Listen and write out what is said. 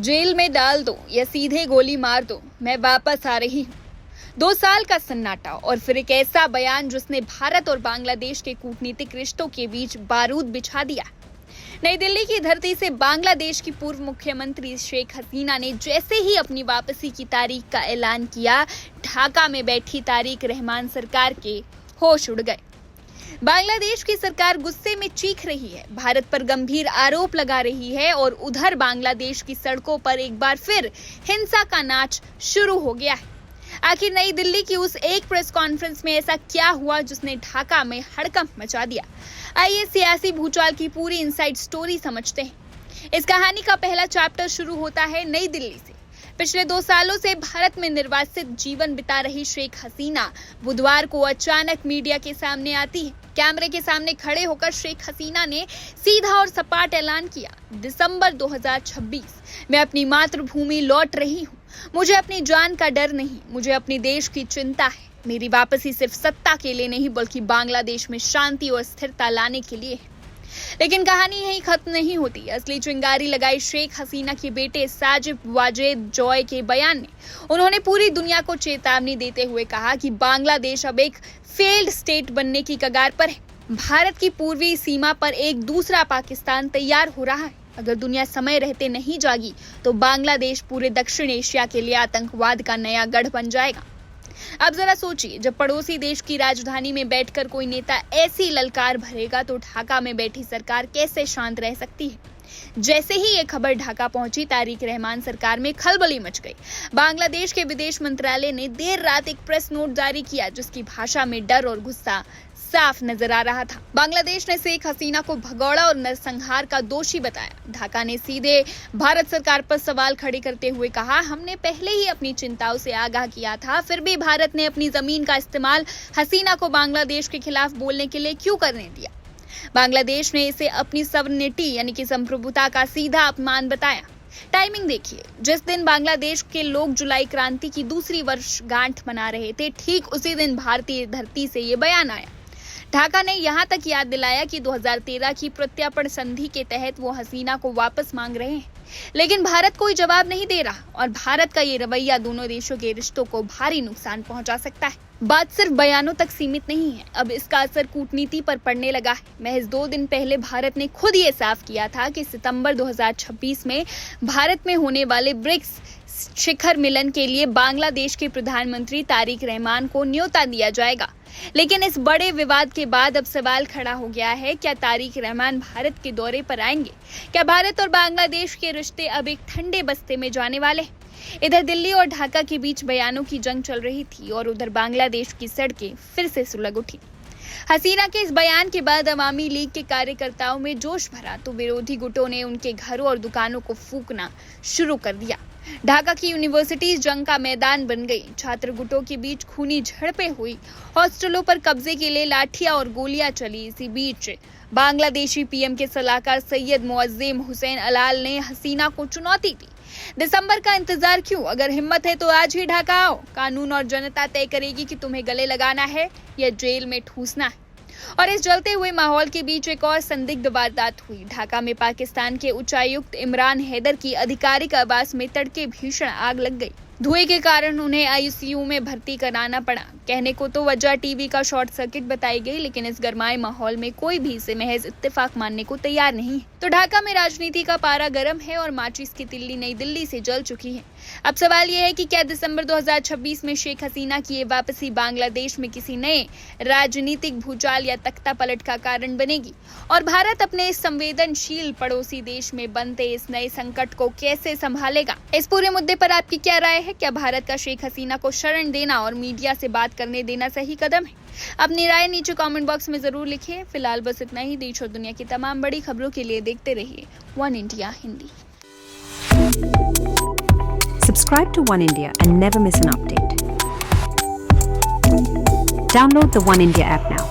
Jail में डाल दो या सीधे गोली मार दो, मैं वापस आ रही हूँ। 2 साल का सन्नाटा और फिर एक ऐसा बयान जिसने भारत और बांग्लादेश के कूटनीतिक रिश्तों के बीच बारूद बिछा दिया। नई दिल्ली की धरती से बांग्लादेश की पूर्व मुख्यमंत्री शेख हसीना ने जैसे ही अपनी वापसी की तारीख का ऐलान किया, ढाका में बैठी तारिक रहमान सरकार के होश उड़ गए। बांग्लादेश की सरकार गुस्से में चीख रही है, भारत पर गंभीर आरोप लगा रही है और उधर बांग्लादेश की सड़कों पर एक बार फिर हिंसा का नाच शुरू हो गया है। आखिर नई दिल्ली की उस एक प्रेस कॉन्फ्रेंस में ऐसा क्या हुआ जिसने ढाका में हड़कंप मचा दिया? आइए सियासी भूचाल की पूरी इनसाइड स्टोरी समझते हैं। इस कहानी का पहला चैप्टर शुरू होता है नई दिल्ली से। पिछले 2 सालों से भारत में निर्वासित जीवन बिता रही शेख हसीना बुधवार को अचानक मीडिया के सामने आती है। कैमरे के सामने खड़े होकर शेख हसीना ने सीधा और सपाट ऐलान किया, दिसंबर 2026 मैं अपनी मातृभूमि लौट रही हूँ। मुझे अपनी जान का डर नहीं, मुझे अपने देश की चिंता है। मेरी वापसी सिर्फ सत्ता के लिए नहीं बल्कि बांग्लादेश में शांति और स्थिरता लाने के लिए है। लेकिन कहानी यहीं खत्म नहीं होती। असली चिंगारी लगाई शेख हसीना के बेटे साजिद वाजेद जॉय के बयान ने। उन्होंने पूरी दुनिया को चेतावनी देते हुए कहा कि बांग्लादेश अब एक फेल्ड स्टेट बनने की कगार पर है। भारत की पूर्वी सीमा पर एक दूसरा पाकिस्तान तैयार हो रहा है। अगर दुनिया समय रहते नहीं जागी तो बांग्लादेश पूरे दक्षिण एशिया के लिए आतंकवाद का नया गढ़ बन जाएगा। अब जरा सोचिए, जब पड़ोसी देश की राजधानी में बैठकर कोई नेता ऐसी ललकार भरेगा तो ढाका में बैठी सरकार कैसे शांत रह सकती है? जैसे ही ये खबर ढाका पहुंची, तारिक रहमान सरकार में खलबली मच गई। बांग्लादेश के विदेश मंत्रालय ने देर रात एक प्रेस नोट जारी किया जिसकी भाषा में डर और गुस्सा साफ नजर आ रहा था। बांग्लादेश ने शेख हसीना को भगौड़ा और नरसंहार का दोषी बताया। ढाका ने सीधे भारत सरकार पर सवाल खड़े करते हुए कहा, हमने पहले ही अपनी चिंताओं से आगाह किया था, फिर भी भारत ने अपनी जमीन का इस्तेमाल हसीना को बांग्लादेश के खिलाफ बोलने के लिए क्यों करने दिया? बांग्लादेश ने इसे अपनी सॉवरेनिटी यानी कि संप्रभुता का सीधा अपमान बताया। टाइमिंग देखिए, जिस दिन बांग्लादेश के लोग जुलाई क्रांति की दूसरी वर्षगांठ मना रहे थे, ठीक उसी दिन भारतीय धरती से ये बयान आया। ढाका ने यहां तक याद दिलाया कि 2013 की प्रत्यर्पण संधि के तहत वो हसीना को वापस मांग रहे हैं, लेकिन भारत कोई जवाब नहीं दे रहा और भारत का ये रवैया दोनों देशों के रिश्तों को भारी नुकसान पहुंचा सकता है। बात सिर्फ बयानों तक सीमित नहीं है, अब इसका असर कूटनीति पर पड़ने लगा है। महज 2 दिन पहले भारत ने खुद ये साफ किया था कि सितंबर 2026 में भारत में होने वाले ब्रिक्स शिखर मिलन के लिए बांग्लादेश के प्रधानमंत्री तारिक रहमान को न्योता दिया जाएगा। लेकिन इस बड़े विवाद के बाद अब सवाल खड़ा हो गया है, क्या तारिक रहमान भारत के दौरे पर आएंगे? क्या भारत और बांग्लादेश के रिश्ते अब एक ठंडे बस्ते में जाने वाले? इधर दिल्ली और ढाका के बीच बयानों की जंग चल रही थी और उधर बांग्लादेश की सड़कें फिर से सुलग उठी। हसीना के इस बयान के बाद अवामी लीग के कार्यकर्ताओं में जोश भरा तो विरोधी गुटों ने उनके घरों और दुकानों को फूंकना शुरू कर दिया। ढाका की यूनिवर्सिटी जंग का मैदान बन गई। छात्र गुटों के बीच खूनी झड़पें हुई, हॉस्टलों पर कब्जे के लिए लाठियां और गोलियां चली। इसी बीच बांग्लादेशी पीएम के सलाहकार सैयद मुअज्जिम हुसैन अलाल ने हसीना को चुनौती दी, दिसंबर का इंतजार क्यों? अगर हिम्मत है तो आज ही ढाका आओ। कानून और जनता तय करेगी कि तुम्हें गले लगाना है या जेल में ठूसना है। और इस जलते हुए माहौल के बीच एक और संदिग्ध वारदात हुई। ढाका में पाकिस्तान के उच्चायुक्त इमरान हैदर की आधिकारिक आवास में तड़के भीषण आग लग गई। धुएं के कारण उन्हें आईसीयू में भर्ती कराना पड़ा। कहने को तो वजह टीवी का शॉर्ट सर्किट बताई गई, लेकिन इस गरमाए माहौल में कोई भी इसे महज इत्तेफाक मानने को तैयार नहीं है। तो ढाका में राजनीति का पारा गर्म है और माचिस की तिल्ली नई दिल्ली से जल चुकी है। अब सवाल यह है कि क्या दिसंबर 2026 में शेख हसीना की ये वापसी बांग्लादेश में किसी नए राजनीतिक भूचाल या तख्ता पलट का कारण बनेगी? और भारत अपने इस संवेदनशील पड़ोसी देश में बनते इस नए संकट को कैसे संभालेगा? इस पूरे मुद्दे पर आपकी क्या राय है? क्या भारत का शेख हसीना को शरण देना और मीडिया से बात करने देना सही कदम है? अपनी राय नीचे कमेंट बॉक्स में जरूर लिखिए। फिलहाल बस इतना ही। देश और दुनिया की तमाम बड़ी खबरों के लिए देखते रहिए one India Hindi. Subscribe to One India and never miss an update. Download the One India app now.